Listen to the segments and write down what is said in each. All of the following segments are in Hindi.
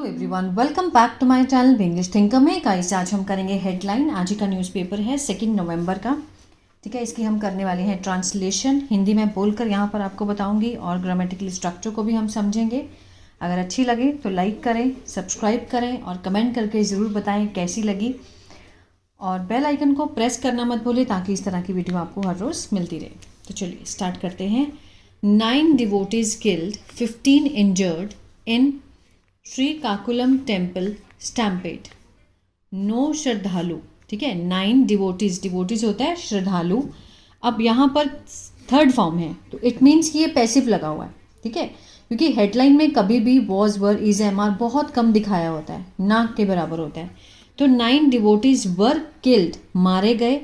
Everyone, welcome back to my channel English Thinker में। गाइस, आज हम करेंगे हेडलाइन। आज का न्यूज़पेपर है 2 नवंबर का। ठीक है, इसकी हम करने वाले हैं ट्रांसलेशन। हिंदी में बोलकर यहाँ पर आपको बताऊंगी और ग्रामेटिकल स्ट्रक्चर को भी हम समझेंगे। अगर अच्छी लगे तो लाइक करें, सब्सक्राइब करें और कमेंट करके ज़रूर बताएं कैसी लगी। और बेल आइकन को प्रेस करना मत भूलें ताकि इस तरह की वीडियो आपको हर रोज़ मिलती रहे। तो चलिए स्टार्ट करते हैं। 9 devotees killed, 15 injured in Srikakulam temple stampede. No श्रद्धालु। ठीक है, 9 डिवोटीज होता है श्रद्धालु। अब यहाँ पर थर्ड फॉर्म है तो इट मीन्स कि ये पैसिव लगा हुआ है। ठीक है, क्योंकि हेडलाइन में कभी भी was, were, is, am, are बहुत कम दिखाया होता है, ना के बराबर होता है। तो 9 डिवोटीज वर किल्ड, मारे गए।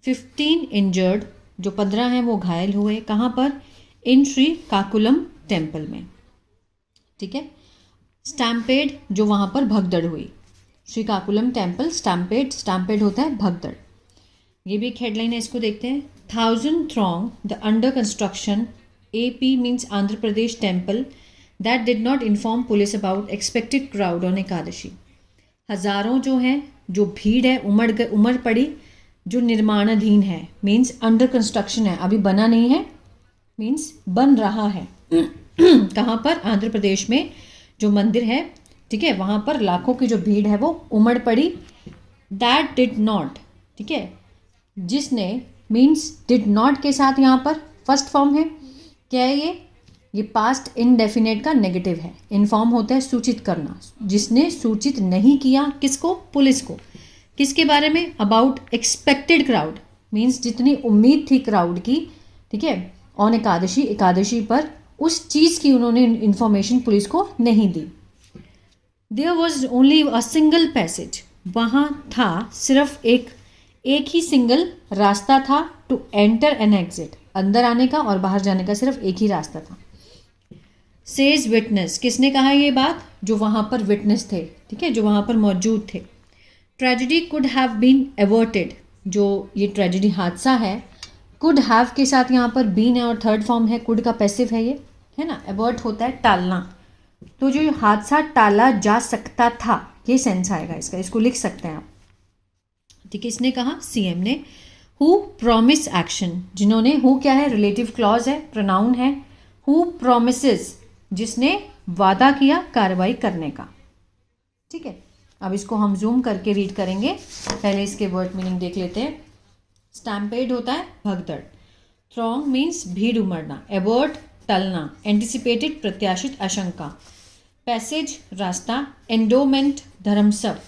15 इंजर्ड, जो 15 हैं वो घायल हुए। कहाँ पर? इन श्री काकुलम टेम्पल में। ठीक है, स्टैम्पेड, जो वहाँ पर भगदड़ हुई। श्री काकुलम टेम्पल स्टैम्पेड होता है भगदड़। ये भी एक हेडलाइन है, इसको देखते हैं। 1000 throng the under construction AP means Andhra Pradesh temple that did not inform police about expected crowd on Ekadashi. हज़ारों जो हैं, जो भीड़ है उमड़ पड़ी, जो निर्माणाधीन है मीन्स अंडर कंस्ट्रक्शन है, अभी बना नहीं है, मीन्स बन रहा है। कहाँ पर? आंध्र प्रदेश में जो मंदिर है, ठीक है, वहाँ पर लाखों की जो भीड़ है वो उमड़ पड़ी। दैट डिड नॉट, ठीक है, जिसने मीन्स डिड नॉट के साथ यहाँ पर फर्स्ट फॉर्म है। क्या है ये पास्ट इनडेफिनेट का नेगेटिव है। इन्फॉर्म होता है सूचित करना। जिसने सूचित नहीं किया, किसको? पुलिस को। किसके बारे में? अबाउट एक्सपेक्टेड क्राउड मीन्स जितनी उम्मीद थी क्राउड की, ठीक है, ऑन एकादशी पर उस चीज़ की उन्होंने इन्फॉर्मेशन पुलिस को नहीं दी। There was only a single passage, वहाँ था सिर्फ एक ही सिंगल रास्ता था। टू एंटर एंड एग्जिट, अंदर आने का और बाहर जाने का सिर्फ एक ही रास्ता था। सेज विटनेस, किसने कहा ये बात? जो वहाँ पर विटनेस थे, ठीक है, जो वहाँ पर मौजूद थे। Tragedy could have been averted, जो ये ट्रेजिडी हादसा है, कुड हैव के साथ यहाँ पर बीन है और थर्ड फॉर्म है, कुड का पैसिव है ये, है ना। एवर्ट होता है टालना। तो जो हादसा टाला जा सकता था, ये सेंस आएगा इसका, इसको लिख सकते हैं आप। ठीक है, इसने कहा CM ने। हु प्रॉमिस एक्शन, जिन्होंने, हु क्या है? रिलेटिव क्लॉज है, प्रोनाउन है। हु प्रोमिसेस, जिसने वादा किया कार्रवाई करने का। ठीक है, अब इसको हम जूम करके रीड करेंगे। पहले इसके वर्ड मीनिंग देख लेते हैं। स्टैम्पेड होता है भगदड़। थ्रॉन्ग मीन्स भीड़ उमड़ना। एवर्ट टलना। एंटिसिपेटेड प्रत्याशित आशंका। पैसेज रास्ता। एंडोमेंट धर्मसभ।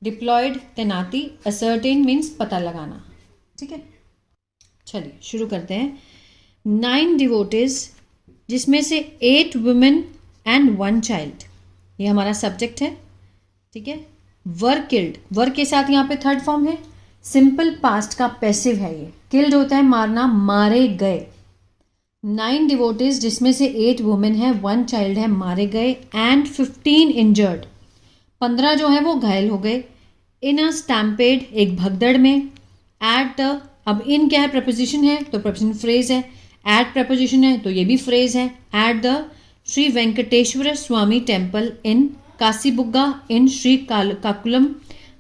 डिप्लॉयड तैनाती। असर्टेन मीन्स पता लगाना। ठीक है, चलिए शुरू करते हैं। 9 डिवोटीज, जिसमें से 8 वुमेन एंड 1 चाइल्ड, ये हमारा सब्जेक्ट है। ठीक है, वर किल्ड, वर के साथ यहाँ पे थर्ड फॉर्म है, सिंपल पास्ट का पैसिव है ये। किल्ड होता है मारना, मारे गए। 9 डिवोटीज, जिसमें से 8 वुमेन है, 1 चाइल्ड है, मारे गए। एंड 15 इंजर्ड, 15 जो है वो घायल हो गए। इन अ स्टैम्पेड, एक भगदड़ में। एट द, अब इन क्या है? प्रपोजिशन है तो प्रपोजिशन फ्रेज है। एट प्रपोजिशन है तो ये भी फ्रेज है। At the Shri Venkateswara Swami temple in Kasibugga in Srikakulam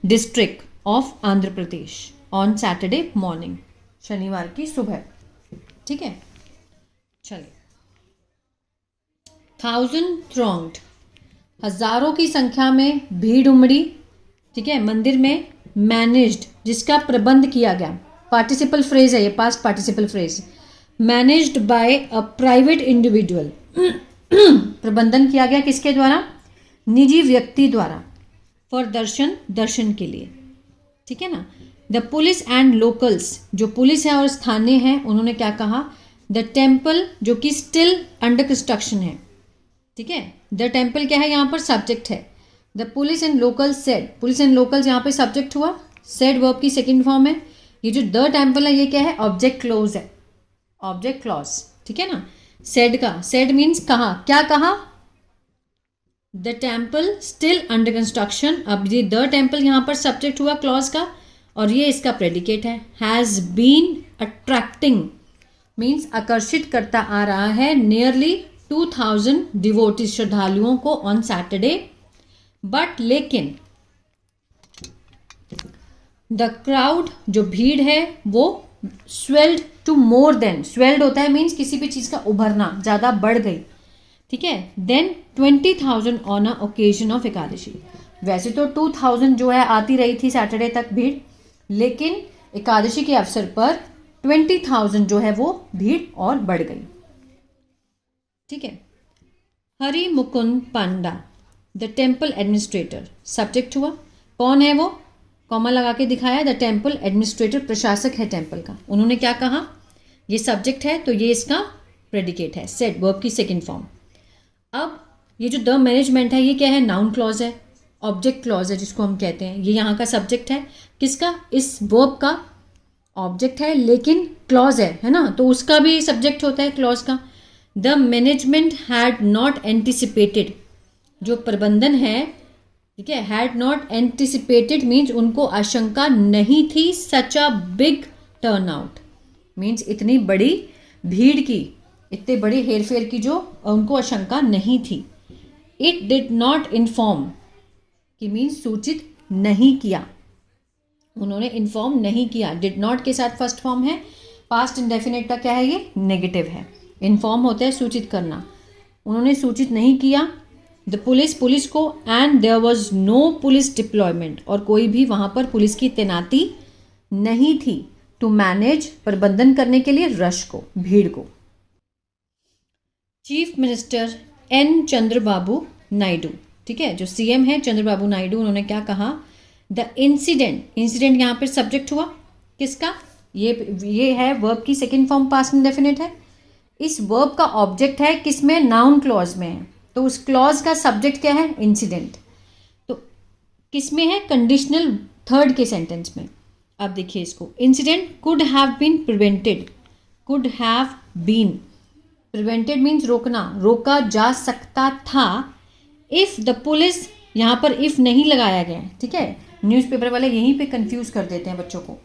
district of Andhra Pradesh on Saturday morning, शनिवार की सुबह। ठीक है, चलिए। 1000 thronged, हजारों की संख्या में भीड़ उमड़ी। ठीक है, मंदिर में। मैनेज्ड, जिसका प्रबंध किया गया। पार्टिसिपल फ्रेज है ये, past participle phrase. Managed by a private individual, प्रबंधन किया गया किसके द्वारा? निजी व्यक्ति द्वारा। फॉर दर्शन के लिए। ठीक है ना। द पुलिस एंड लोकल्स, जो पुलिस है और स्थानीय है, उन्होंने क्या कहा? द टेम्पल, जो कि स्टिल अंडर कंस्ट्रक्शन है। ठीक है, द टेम्पल क्या है? यहाँ पर सब्जेक्ट है। The police and locals said, police and locals यहाँ पे सब्जेक्ट हुआ। सेड वर्ब की सेकंड फॉर्म है। ये जो द टेम्पल है ये क्या है? ऑब्जेक्ट क्लोज है, ऑब्जेक्ट क्लॉज। ठीक है ना। सेड का, सेड मीन्स कहा, क्या कहा? The temple still under construction. अब ये द टेम्पल यहाँ पर सब्जेक्ट हुआ क्लॉज का और ये इसका प्रेडिकेट है। हैज़ बीन अट्रैक्टिंग मीन्स आकर्षित करता आ रहा है। नियरली 2000 डिवोटीज, श्रद्धालुओं को ऑन सैटरडे बट लेकिन द क्राउड जो भीड़ है वो swelled to more than, swelled होता है मीन्स किसी भी चीज़ का उभरना, ज़्यादा बढ़ गई, ठीक है, then 20,000 on a occasion of Ekadashi. वैसे तो 2,000 जो है आती रही थी सैटरडे तक भीड़, लेकिन एकादशी के अवसर पर 20,000 जो है वो भीड़ और बढ़ गई, ठीक है। हरि मुकुंद पांडा द टेम्पल एडमिनिस्ट्रेटर, सब्जेक्ट हुआ, कौन है वो, कॉमा लगा के दिखाया, द टेम्पल एडमिनिस्ट्रेटर, प्रशासक है टेम्पल का। उन्होंने क्या कहा, ये सब्जेक्ट है तो ये इसका प्रेडिकेट है, सेड वर्ब की सेकंड फॉर्म। अब ये जो द मैनेजमेंट है ये क्या है, नाउन क्लॉज है, ऑब्जेक्ट क्लॉज है जिसको हम कहते हैं, ये यहाँ का सब्जेक्ट है, किसका, इस वर्ब का ऑब्जेक्ट है लेकिन क्लॉज है ना, तो उसका भी सब्जेक्ट होता है क्लॉज का। The management had not anticipated, जो प्रबंधन है, ठीक है, हैड नॉट एंटिसिपेटेड मीन्स उनको आशंका नहीं थी, such a big turn out means इतनी बड़ी भीड़ की, इतने बड़ी हेरफेर की जो उनको आशंका नहीं थी। इट डिड नॉट इन्फॉर्म कि मीन्स सूचित नहीं किया, उन्होंने इन्फॉर्म नहीं किया, डिड नॉट के साथ फर्स्ट फॉर्म है, पास्ट इंडेफिनिट का क्या है, ये नेगेटिव है, इन्फॉर्म होता है सूचित करना, उन्होंने सूचित नहीं किया। द पुलिस, पुलिस को, and there was no police deployment, और कोई भी वहाँ पर पुलिस की तैनाती नहीं थी, टू मैनेज, प्रबंधन करने के लिए, रश को, भीड़ को। Chief minister N Chandrababu Naidu, ठीक है, जो सीएम है चंद्रबाबू नायडू, उन्होंने क्या कहा, द इंसिडेंट, इंसिडेंट यहाँ पर सब्जेक्ट हुआ किसका, ये है वर्ब की सेकेंड फॉर्म पास्ट इंडेफिनिट है, इस वर्ब का ऑब्जेक्ट है किसमें, नाउन क्लॉज में है, तो उस क्लॉज का सब्जेक्ट क्या है, इंसिडेंट, तो किसमें है, कंडीशनल थर्ड के सेंटेंस में। अब देखिए इसको, incident could have been prevented, could have been prevented means रोकना, रोका जा सकता था, इफ द पुलिस, यहाँ पर इफ नहीं लगाया गया है, ठीक है, न्यूज़पेपर वाले यहीं पे कंफ्यूज कर देते हैं बच्चों को,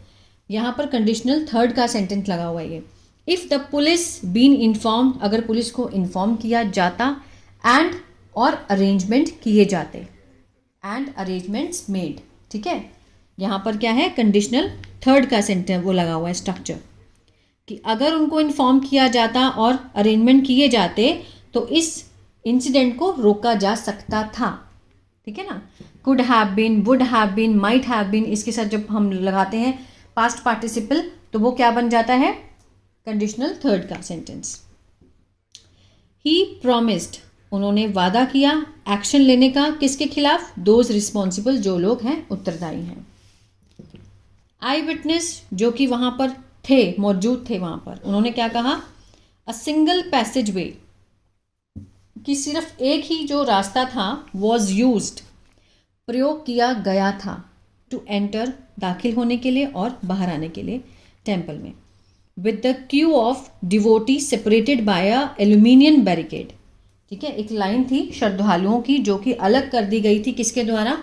यहाँ पर कंडीशनल थर्ड का सेंटेंस लगा हुआ है ये, if the police been inform, अगर पुलिस को इन्फॉर्म किया जाता, एंड और अरेंजमेंट किए जाते, एंड अरेंजमेंट्स मेड, ठीक है, यहाँ पर क्या है, कंडीशनल थर्ड का सेंटेंस वो लगा हुआ है स्ट्रक्चर, कि अगर उनको इन्फॉर्म किया जाता और अरेंजमेंट किए जाते तो इस इंसिडेंट को रोका जा सकता था, ठीक है ना। Could have been, would have been, might have been, इसके साथ जब हम लगाते हैं पास्ट पार्टिसिपल तो वो क्या बन जाता है, कंडीशनल थर्ड का सेंटेंस। ही प्रॉमिस्ड, उन्होंने वादा किया, एक्शन लेने का, किसके खिलाफ, दोज रिस्पॉन्सिबल, जो लोग हैं उत्तरदायी हैं। आई विटनेस, जो कि वहाँ पर थे, मौजूद थे वहाँ पर, उन्होंने क्या कहा, अ सिंगल पैसेज वे, कि सिर्फ एक ही जो रास्ता था, वॉज यूज्ड, प्रयोग किया गया था, टू एंटर, दाखिल होने के लिए और बाहर आने के लिए टेम्पल में, with the Q of devotee separated by a aluminium barricade, ठीक है, एक लाइन थी श्रद्धालुओं की जो कि अलग कर दी गई थी, किसके द्वारा,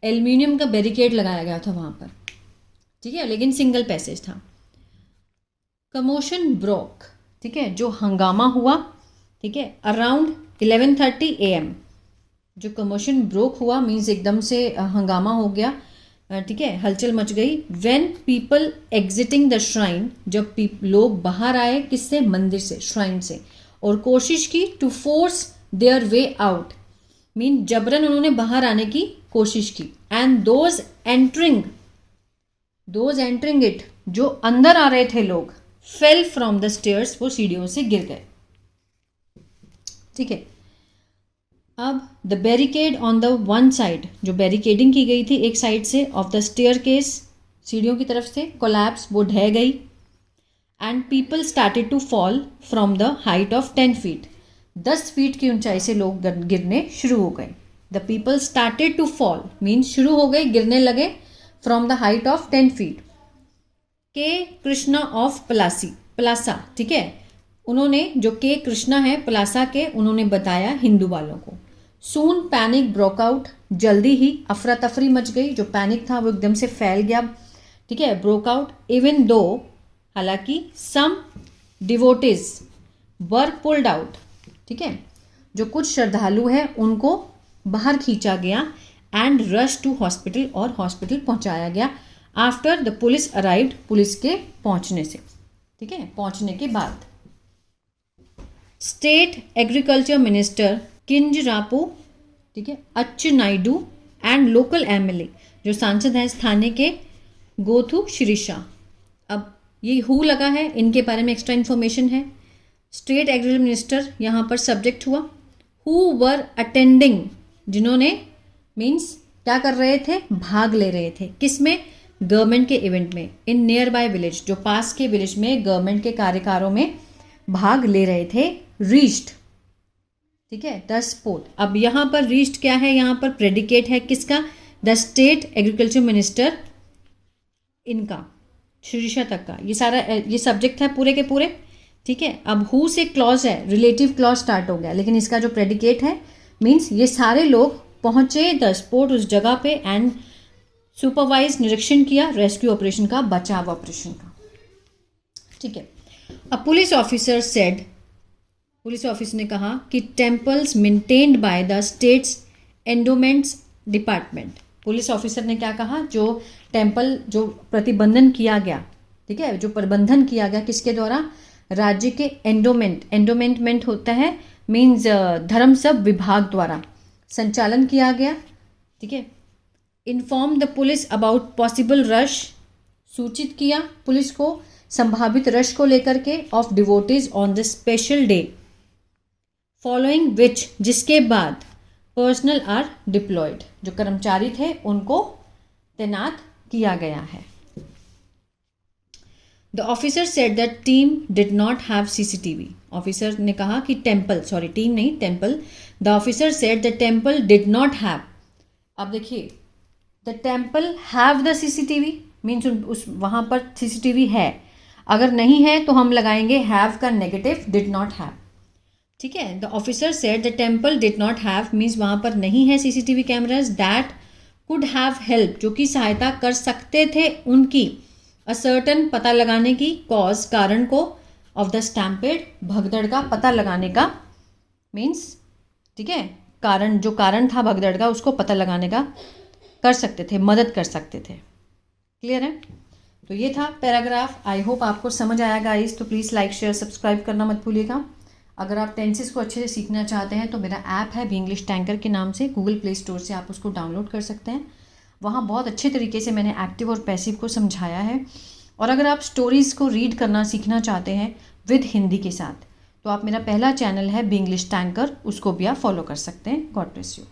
एल्यूमिनियम का बैरिकेड लगाया गया था वहाँ पर, ठीक है, लेकिन सिंगल पैसेज था। कमोशन ब्रोक, ठीक है, जो हंगामा हुआ, ठीक है, अराउंड 11:30 AM, जो कमोशन ब्रोक हुआ मीन्स एकदम से हंगामा हो गया, ठीक है, हलचल मच गई। When people exiting the shrine, जब लोग बाहर आए, किससे, मंदिर से, श्राइन से, और कोशिश की, to force their way out mean जबरन उन्होंने बाहर आने की कोशिश की, एंड दोज एंटरिंग इट, जो अंदर आ रहे थे लोग, फेल फ्रॉम द स्टेयर्स, वो सीढ़ियों से गिर गए, ठीक है। अब the barricade on the one side, जो बैरिकेडिंग की गई थी एक साइड से, ऑफ द स्टेयर केस, सीढ़ियों की तरफ से, कोलैप्स, वो ढह गई, and people started to fall from the height of 10 feet, 10 feet की ऊंचाई से लोग गिरने शुरू हो गए। The people started to fall means शुरू हो गए, गिरने लगे, from the height of 10 feet। के कृष्णा ऑफ पलासा, ठीक है, उन्होंने, जो के कृष्णा है पलासा के, उन्होंने बताया हिंदू वालों को। सून पैनिक ब्रोक आउट, जल्दी ही अफरा तफरी मच गई, जो पैनिक था वो एकदम से फैल गया, ठीक है, ब्रोक आउट। इवन दो, हालांकि, सम डिवोटीज वर पुल्ड आउट, ठीक है, जो कुछ श्रद्धालु हैं उनको बाहर खींचा गया एंड रश टू हॉस्पिटल, और हॉस्पिटल पहुंचाया गया after the police arrived, police के पहुंचने से, ठीक है, पहुंचने के बाद। स्टेट एग्रीकल्चर मिनिस्टर किंजरापू, ठीक है, अच्चेनायडू एंड लोकल एमएलए, जो सांसद हैं स्थानीय के, गोथु शिरीषा। अब ये हु लगा है, इनके बारे में एक्स्ट्रा इन्फॉर्मेशन है। स्टेट एग्रीकल्चर मिनिस्टर यहाँ पर सब्जेक्ट हुआ। हु वर अटेंडिंग, जिन्होंने मीन्स क्या कर रहे थे, भाग ले रहे थे, किस में, गवर्नमेंट के इवेंट में, इन नियर बाय विलेज, जो पास के विलेज में गवर्नमेंट के कार्यकारों में भाग ले रहे थे, रीच्ड, ठीक है, द स्पॉट। अब यहाँ पर रीच्ड क्या है, यहाँ पर प्रेडिकेट है किसका, द स्टेट एग्रीकल्चर मिनिस्टर, इनका शिरीषा तक का, ये सारा ये सब्जेक्ट है पूरे के पूरे, ठीक है। अब हु से क्लॉज है, रिलेटिव क्लॉज स्टार्ट हो गया, लेकिन इसका जो प्रेडिकेट है मीन्स ये सारे लोग पहुंचे द स्पॉट, उस जगह पे, एंड सुपरवाइज, निरीक्षण किया रेस्क्यू ऑपरेशन का, बचाव ऑपरेशन का, ठीक है। अब police officer said, police officer ने कहा कि temples maintained by the states endowments department, police officer ने क्या कहा, जो टेम्पल जो प्रतिबंधन किया गया, ठीक है, जो प्रबंधन किया गया किसके द्वारा, राज्य के एंडोमेंट, एंडोमेंटमेंट होता है मीन्स धर्म सब विभाग द्वारा संचालन किया गया, ठीक है। Inform the police about possible rush, सूचित किया पुलिस को संभावित रश को लेकर के, of devotees on the special day, following which, जिसके बाद पर्सनल आर डिप्लॉयड, जो कर्मचारी थे उनको तैनात किया गया है। The officer said that team did not have CCTV, officer ने कहा कि टेम्पल, सॉरी टीम नहीं, temple, the officer said the temple did not have, अब देखिए the temple have the CCTV means उस वहाँ पर सीसीटीवी है, अगर नहीं है तो हम लगाएंगे हैव का नेगेटिव, डिड नॉट हैव, ठीक है। The officer said the temple did not have means वहाँ पर नहीं है CCTV cameras, that could have help, जो कि सहायता कर सकते थे उनकी, अ सर्टन, पता लगाने की, कॉज, कारण को, ऑफ द स्टैम्पेड, भगदड़ का पता लगाने का मीन्स, ठीक है, कारण, जो कारण था भगदड़ का उसको पता लगाने का कर सकते थे, मदद कर सकते थे। क्लियर है? तो ये था पैराग्राफ। आई होप आपको समझ आया गाइस। तो प्लीज़ लाइक शेयर सब्सक्राइब करना मत भूलिएगा। अगर आप टेंसेस को अच्छे से सीखना चाहते हैं तो मेरा ऐप है बी इंग्लिश टैंकर के नाम से, गूगल प्ले स्टोर से आप उसको डाउनलोड कर सकते हैं। वहाँ बहुत अच्छे तरीके से मैंने एक्टिव और पैसिव को समझाया है। और अगर आप स्टोरीज़ को रीड करना सीखना चाहते हैं विद हिंदी के साथ, तो आप मेरा पहला चैनल है बी इंग्लिश टैंकर, उसको भी आप फॉलो कर सकते हैं। God bless you.